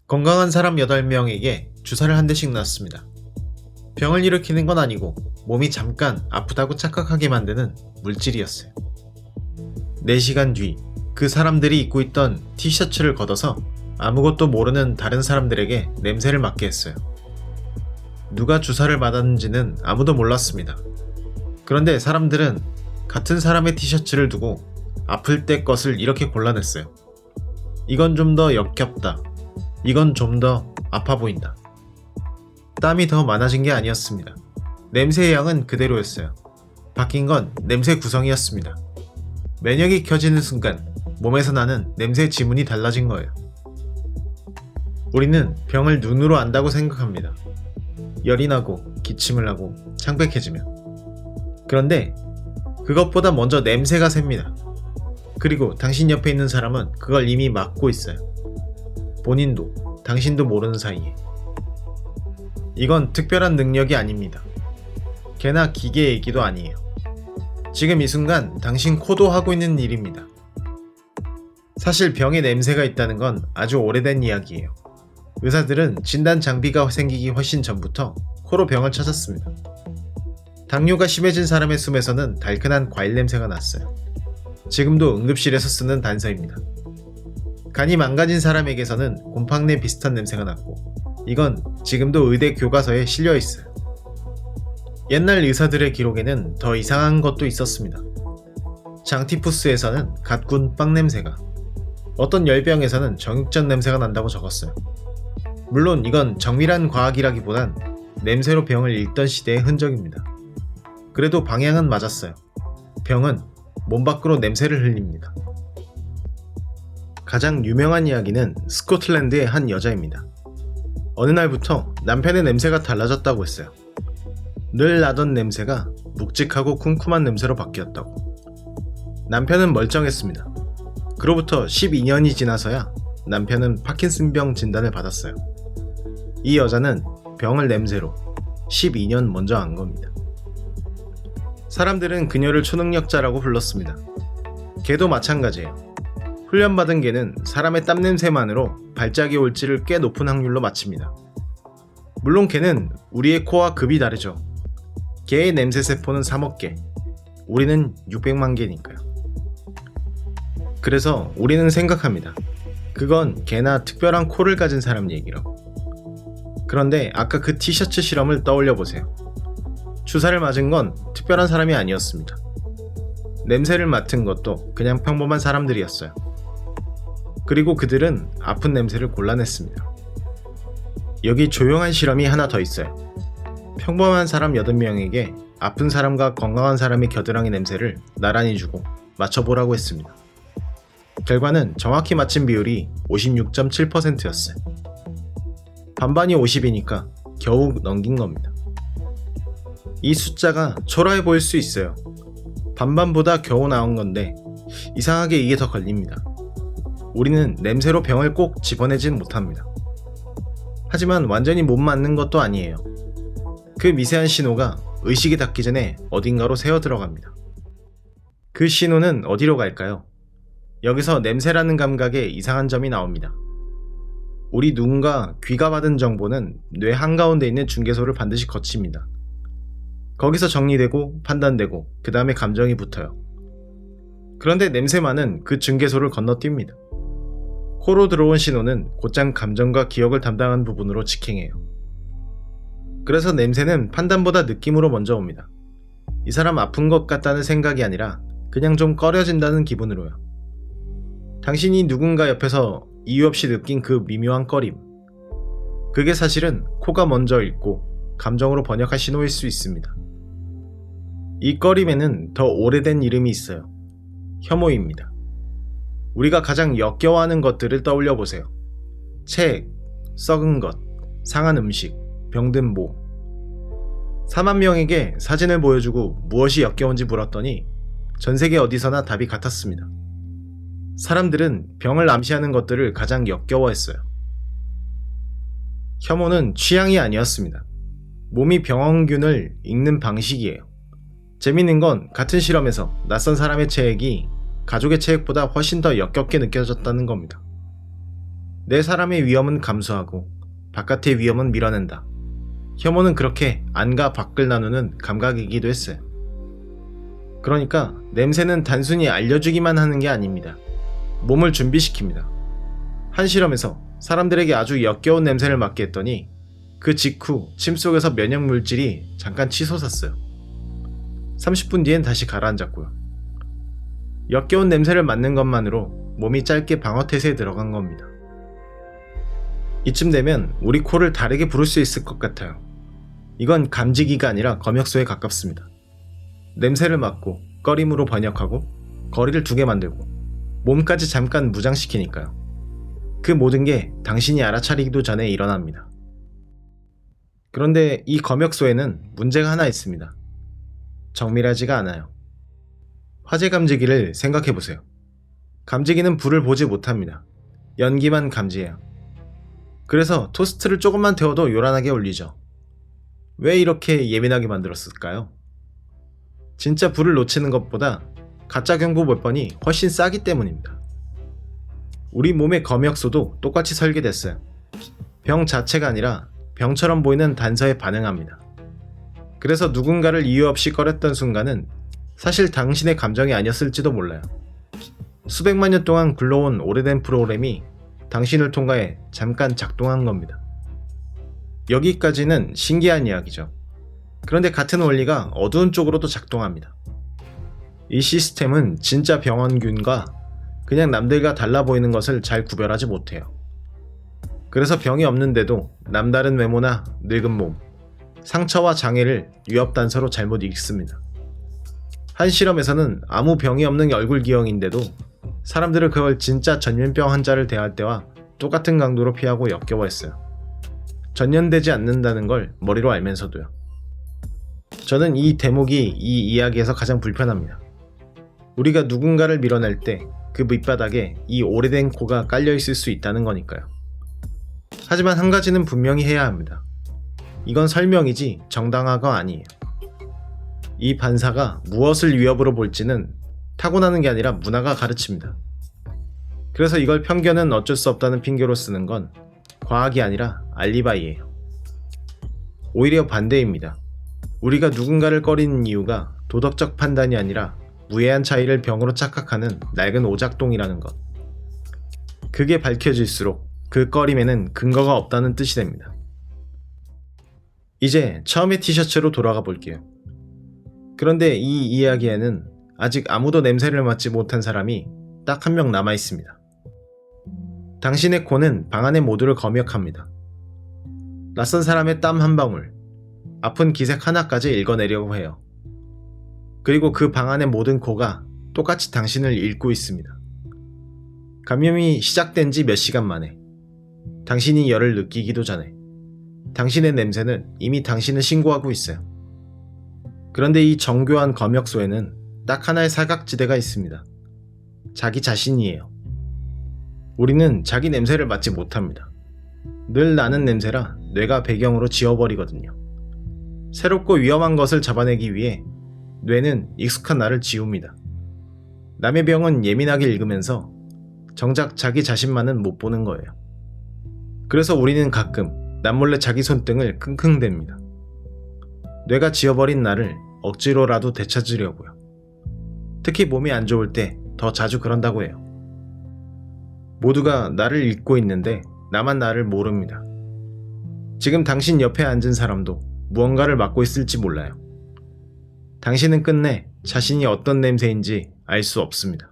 건강한 사람 8명에게 주사를 한 대씩 놨습니다. 병을 일으키는 건 아니고 몸이 잠깐 아프다고 착각하게 만드는 물질이었어요. 4시간 뒤 그 사람들이 입고 있던 티셔츠를 걷어서 아무것도 모르는 다른 사람들에게 냄새를 맡게 했어요. 누가 주사를 맞았는지는 아무도 몰랐습니다. 그런데 사람들은 같은 사람의 티셔츠를 두고 아플 때 것을 이렇게 골라냈어요. 이건 좀 더 역겹다. 이건 좀 더 아파 보인다. 땀이 더 많아진 게 아니었습니다. 냄새의 양은 그대로였어요. 바뀐 건 냄새 구성이었습니다. 면역이 켜지는 순간 몸에서 나는 냄새 지문이 달라진 거예요. 우리는 병을 눈으로 안다고 생각합니다. 열이 나고 기침을 하고 창백해지면. 그런데 그것보다 먼저 냄새가 셉니다. 그리고 당신 옆에 있는 사람은 그걸 이미 맡고 있어요. 본인도 당신도 모르는 사이에. 이건 특별한 능력이 아닙니다. 개나 기계 얘기도 아니에요. 지금 이 순간 당신 코도 하고 있는 일입니다. 사실 병에 냄새가 있다는 건 아주 오래된 이야기예요. 의사들은 진단 장비가 생기기 훨씬 전부터 코로 병을 찾았습니다. 당뇨가 심해진 사람의 숨에서는 달큰한 과일 냄새가 났어요. 지금도 응급실에서 쓰는 단서입니다. 간이 망가진 사람에게서는 곰팡내 비슷한 냄새가 났고, 이건 지금도 의대 교과서에 실려 있어요. 옛날 의사들의 기록에는 더 이상한 것도 있었습니다. 장티푸스에서는 갓 군 빵 냄새가, 어떤 열병에서는 정육전 냄새가 난다고 적었어요. 물론 이건 정밀한 과학이라기보단 냄새로 병을 읽던 시대의 흔적입니다. 그래도 방향은 맞았어요. 병은 몸 밖으로 냄새를 흘립니다. 가장 유명한 이야기는 스코틀랜드의 한 여자입니다. 어느 날부터 남편의 냄새가 달라졌다고 했어요. 늘 나던 냄새가 묵직하고 쿰쿰한 냄새로 바뀌었다고. 남편은 멀쩡했습니다. 그로부터 12년이 지나서야 남편은 파킨슨병 진단을 받았어요. 이 여자는 병을 냄새로 12년 먼저 안 겁니다. 사람들은 그녀를 초능력자라고 불렀습니다. 개도 마찬가지예요. 훈련받은 개는 사람의 땀 냄새만으로 발작이 올지를 꽤 높은 확률로 맞춥니다. 물론 개는 우리의 코와 급이 다르죠. 개의 냄새 세포는 3억 개, 우리는 600만 개니까요. 그래서 우리는 생각합니다. 그건 개나 특별한 코를 가진 사람 얘기라고. 그런데 아까 그 티셔츠 실험을 떠올려 보세요. 주사를 맞은 건 특별한 사람이 아니었습니다. 냄새를 맡은 것도 그냥 평범한 사람들이었어요. 그리고 그들은 아픈 냄새를 골라냈습니다. 여기 조용한 실험이 하나 더 있어요. 평범한 사람 8명에게 아픈 사람과 건강한 사람의 겨드랑이 냄새를 나란히 주고 맞춰보라고 했습니다. 결과는 정확히 맞힌 비율이 56.7%였어요. 반반이 50이니까 겨우 넘긴 겁니다. 이 숫자가 초라해 보일 수 있어요. 반반보다 겨우 나온 건데 이상하게 이게 더 걸립니다. 우리는 냄새로 병을 꼭 집어내진 못합니다. 하지만 완전히 못 맞는 것도 아니에요. 그 미세한 신호가 의식이 닿기 전에 어딘가로 새어 들어갑니다. 그 신호는 어디로 갈까요? 여기서 냄새라는 감각에 이상한 점이 나옵니다. 우리 눈과 귀가 받은 정보는 뇌 한가운데 있는 중개소를 반드시 거칩니다. 거기서 정리되고 판단되고 그 다음에 감정이 붙어요. 그런데 냄새만은 그 중개소를 건너뜁니다. 코로 들어온 신호는 곧장 감정과 기억을 담당하는 부분으로 직행해요. 그래서 냄새는 판단보다 느낌으로 먼저 옵니다. 이 사람 아픈 것 같다는 생각이 아니라 그냥 좀 꺼려진다는 기분으로요. 당신이 누군가 옆에서 이유 없이 느낀 그 미묘한 꺼림, 그게 사실은 코가 먼저 읽고 감정으로 번역한 신호일 수 있습니다. 이 꺼림에는 더 오래된 이름이 있어요. 혐오입니다. 우리가 가장 역겨워하는 것들을 떠올려 보세요. 책, 썩은 것, 상한 음식, 병든 모. 4만 명에게 사진을 보여주고 무엇이 역겨운지 물었더니 전 세계 어디서나 답이 같았습니다. 사람들은 병을 암시하는 것들을 가장 역겨워했어요. 혐오는 취향이 아니었습니다. 몸이 병원균을 읽는 방식이에요. 재밌는 건 같은 실험에서 낯선 사람의 체액이 가족의 체액보다 훨씬 더 역겹게 느껴졌다는 겁니다. 내 사람의 위험은 감수하고 바깥의 위험은 밀어낸다. 혐오는 그렇게 안과 밖을 나누는 감각이기도 했어요. 그러니까 냄새는 단순히 알려주기만 하는 게 아닙니다. 몸을 준비시킵니다. 한 실험에서 사람들에게 아주 역겨운 냄새를 맡게 했더니 그 직후 침 속에서 면역 물질이 잠깐 치솟았어요. 30분 뒤엔 다시 가라앉았고요. 역겨운 냄새를 맡는 것만으로 몸이 짧게 방어태세에 들어간 겁니다. 이쯤 되면 우리 코를 다르게 부를 수 있을 것 같아요. 이건 감지기가 아니라 검역소에 가깝습니다. 냄새를 맡고 꺼림으로 번역하고 거리를 두게 만들고 몸까지 잠깐 무장시키니까요. 그 모든 게 당신이 알아차리기도 전에 일어납니다. 그런데 이 검역소에는 문제가 하나 있습니다. 정밀하지가 않아요. 화재 감지기를 생각해보세요. 감지기는 불을 보지 못합니다. 연기만 감지해요. 그래서 토스트를 조금만 데워도 요란하게 울리죠. 왜 이렇게 예민하게 만들었을까요? 진짜 불을 놓치는 것보다 가짜 경보 몇 번이 훨씬 싸기 때문입니다. 우리 몸의 검역소도 똑같이 설계됐어요. 병 자체가 아니라 병처럼 보이는 단서에 반응합니다. 그래서 누군가를 이유 없이 꺼렸던 순간은 사실 당신의 감정이 아니었을지도 몰라요. 수백만 년 동안 굴러온 오래된 프로그램이 당신을 통과해 잠깐 작동한 겁니다. 여기까지는 신기한 이야기죠. 그런데 같은 원리가 어두운 쪽으로도 작동합니다. 이 시스템은 진짜 병원균과 그냥 남들과 달라 보이는 것을 잘 구별하지 못해요. 그래서 병이 없는데도 남다른 외모나 늙은 몸, 상처와 장애를 위협 단서로 잘못 읽습니다. 한 실험에서는 아무 병이 없는 얼굴 기형인데도 사람들은 그걸 진짜 전염병 환자를 대할 때와 똑같은 강도로 피하고 역겨워했어요. 전염되지 않는다는 걸 머리로 알면서도요. 저는 이 대목이 이 이야기에서 가장 불편합니다. 우리가 누군가를 밀어낼 때 그 밑바닥에 이 오래된 코가 깔려있을 수 있다는 거니까요. 하지만 한 가지는 분명히 해야 합니다. 이건 설명이지 정당화가 아니에요. 이 반사가 무엇을 위협으로 볼지는 타고나는 게 아니라 문화가 가르칩니다. 그래서 이걸 편견은 어쩔 수 없다는 핑계로 쓰는 건 과학이 아니라 알리바이예요. 오히려 반대입니다. 우리가 누군가를 꺼리는 이유가 도덕적 판단이 아니라 무해한 차이를 병으로 착각하는 낡은 오작동이라는 것. 그게 밝혀질수록 그 꺼림에는 근거가 없다는 뜻이 됩니다. 이제 처음의 티셔츠로 돌아가 볼게요. 그런데 이 이야기에는 아직 아무도 냄새를 맡지 못한 사람이 딱 한 명 남아 있습니다. 당신의 코는 방 안의 모두를 검역합니다. 낯선 사람의 땀 한 방울, 아픈 기색 하나까지 읽어내려고 해요. 그리고 그 방 안의 모든 코가 똑같이 당신을 읽고 있습니다. 감염이 시작된 지 몇 시간 만에, 당신이 열을 느끼기도 전에, 당신의 냄새는 이미 당신을 신고하고 있어요. 그런데 이 정교한 검역소에는 딱 하나의 사각지대가 있습니다. 자기 자신이에요. 우리는 자기 냄새를 맡지 못합니다. 늘 나는 냄새라 뇌가 배경으로 지워버리거든요. 새롭고 위험한 것을 잡아내기 위해 뇌는 익숙한 나를 지웁니다. 남의 병은 예민하게 읽으면서 정작 자기 자신만은 못 보는 거예요. 그래서 우리는 가끔 남몰래 자기 손등을 킁킁댑니다. 뇌가 지워버린 나를 억지로라도 되찾으려고요. 특히 몸이 안 좋을 때 더 자주 그런다고 해요. 모두가 나를 읽고 있는데 나만 나를 모릅니다. 지금 당신 옆에 앉은 사람도 무언가를 맡고 있을지 몰라요. 당신은 끝내 자신이 어떤 냄새인지 알 수 없습니다.